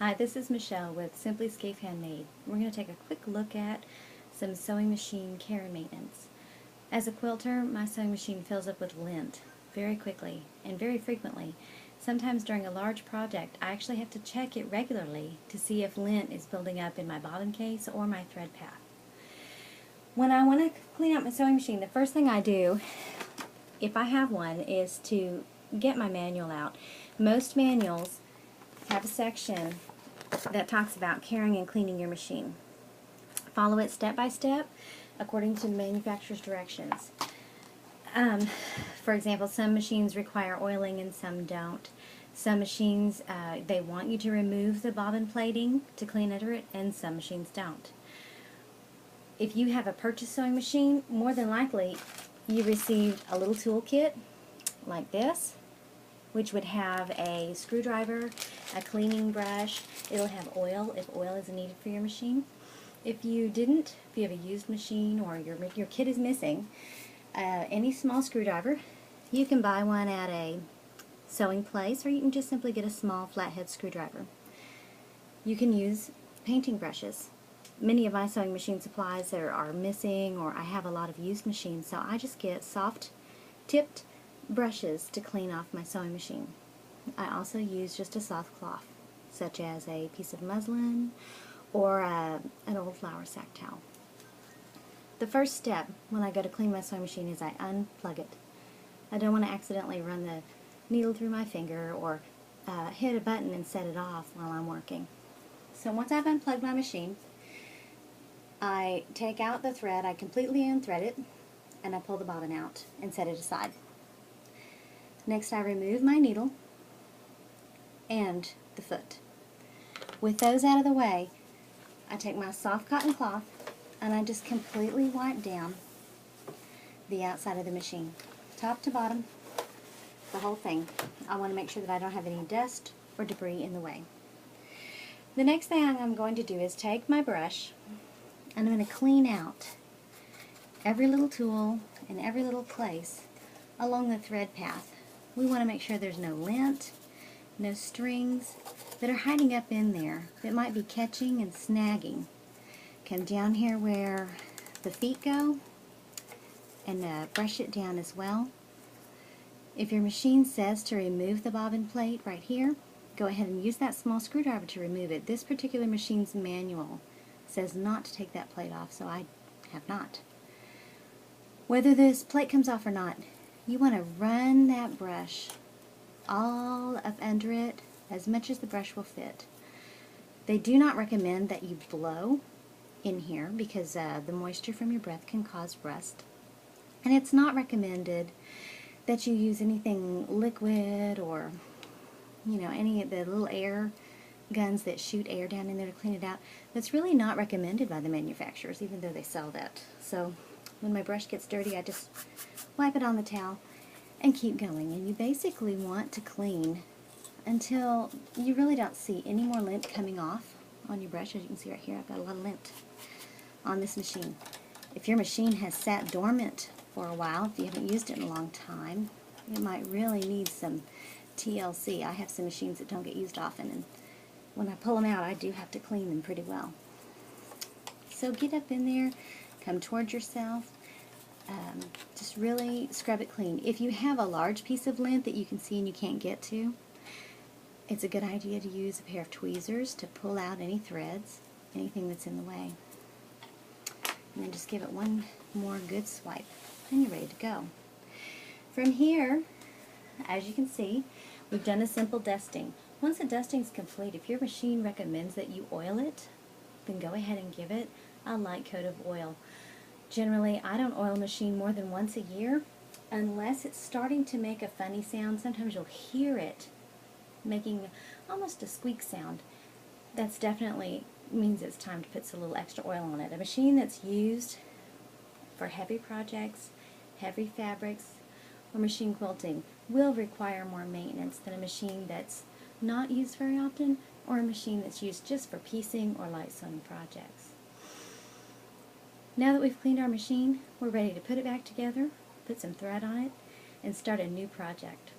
Hi, this is Michelle with Simply Scaife Handmade. We're going to take a quick look at some sewing machine care and maintenance. As a quilter, my sewing machine fills up with lint very quickly and very frequently. Sometimes during a large project, I actually have to check it regularly to see if lint is building up in my bobbin case or my thread path. When I want to clean out my sewing machine, the first thing I do, if I have one, is to get my manual out. Most manuals have a section that talks about caring and cleaning your machine. Follow it step by step according to the manufacturer's directions. For example, some machines require oiling and some don't. Some machines, they want you to remove the bobbin plating to clean under it, and some machines don't. If you have a purchase sewing machine, more than likely you received a little toolkit like this, which would have a screwdriver, a cleaning brush. It'll have oil if oil is needed for your machine. If you didn't, if you have a used machine or your kit is missing, any small screwdriver, you can buy one at a sewing place, or you can just simply get a small flathead screwdriver. You can use painting brushes. Many of my sewing machine supplies are missing, or I have a lot of used machines, so I just get soft tipped brushes to clean off my sewing machine. I also use just a soft cloth, such as a piece of muslin or an old flour sack towel. The first step when I go to clean my sewing machine is I unplug it. I don't want to accidentally run the needle through my finger or hit a button and set it off while I'm working. So once I've unplugged my machine, I take out the thread, I completely unthread it, and I pull the bobbin out and set it aside. Next, I remove my needle and the foot. With those out of the way, I take my soft cotton cloth and I just completely wipe down the outside of the machine, top to bottom, the whole thing. I want to make sure that I don't have any dust or debris in the way. The next thing I'm going to do is take my brush and I'm going to clean out every little tool and every little place along the thread path. We want to make sure there's no lint, no strings that are hiding up in there that might be catching and snagging. Come down here where the feet go and brush it down as well. If your machine says to remove the bobbin plate right here, go ahead and use that small screwdriver to remove it. This particular machine's manual says not to take that plate off, so I have not. Whether this plate comes off or not, you want to run that brush all up under it as much as the brush will fit. They do not recommend that you blow in here because the moisture from your breath can cause rust. And it's not recommended that you use anything liquid or, any of the little air guns that shoot air down in there to clean it out. That's really not recommended by the manufacturers, even though they sell that. So when my brush gets dirty, I just wipe it on the towel and keep going. And you basically want to clean until you really don't see any more lint coming off on your brush. As you can see right here, I've got a lot of lint on this machine. If your machine has sat dormant for a while, if you haven't used it in a long time, it might really need some TLC. I have some machines that don't get used often, and when I pull them out, I do have to clean them pretty well. So get up in there, come towards yourself, just really scrub it clean. If you have a large piece of lint that you can see and you can't get to, it's a good idea to use a pair of tweezers to pull out any threads, anything that's in the way. And then just give it one more good swipe, and you're ready to go. From here, as you can see, we've done a simple dusting. Once the dusting is complete, if your machine recommends that you oil it, then go ahead and give it a light coat of oil. Generally, I don't oil a machine more than once a year unless it's starting to make a funny sound. Sometimes you'll hear it making almost a squeak sound. That's definitely means it's time to put a little extra oil on it. A machine that's used for heavy projects, heavy fabrics, or machine quilting will require more maintenance than a machine that's not used very often, or a machine that's used just for piecing or light sewing projects. Now that we've cleaned our machine, we're ready to put it back together, put some thread on it, and start a new project.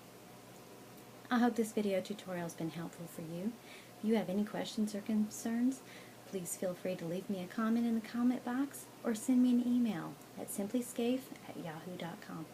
I hope this video tutorial has been helpful for you. you have any questions or concerns, please feel free to leave me a comment in the comment box or send me an email at simplyscaife@yahoo.com.